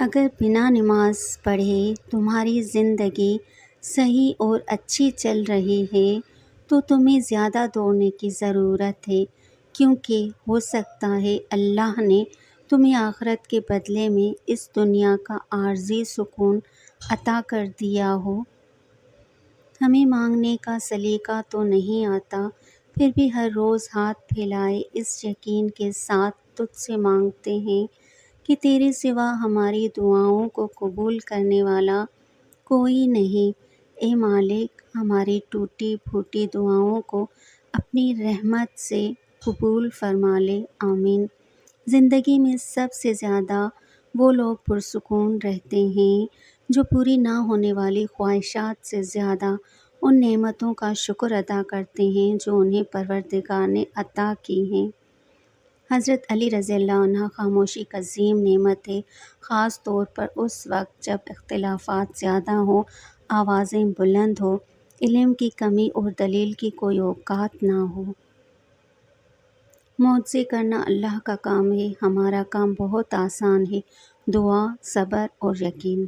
اگر بنا نماز پڑھے تمہاری زندگی صحیح اور اچھی چل رہی ہے تو تمہیں زیادہ دوڑنے کی ضرورت ہے، کیونکہ ہو سکتا ہے اللہ نے تمہیں آخرت کے بدلے میں اس دنیا کا عارضی سکون عطا کر دیا ہو۔ ہمیں مانگنے کا سلیقہ تو نہیں آتا، پھر بھی ہر روز ہاتھ پھیلائے اس یقین کے ساتھ تجھ سے مانگتے ہیں کہ تیرے سوا ہماری دعاؤں کو قبول کرنے والا کوئی نہیں۔ اے مالک، ہماری ٹوٹی پھوٹی دعاؤں کو اپنی رحمت سے قبول فرما لے، آمین۔ زندگی میں سب سے زیادہ وہ لوگ پرسکون رہتے ہیں جو پوری نہ ہونے والی خواہشات سے زیادہ ان نعمتوں کا شکر ادا کرتے ہیں جو انہیں پروردگار نے عطا کی ہیں۔ حضرت علی رضی اللہ عنہ خاموشی ایک عظیم نعمت ہے، خاص طور پر اس وقت جب اختلافات زیادہ ہوں، آوازیں بلند ہوں، علم کی کمی اور دلیل کی کوئی اوقات نہ ہو۔ معجزے کرنا اللہ کا کام ہے، ہمارا کام بہت آسان ہے، دعا، صبر اور یقین۔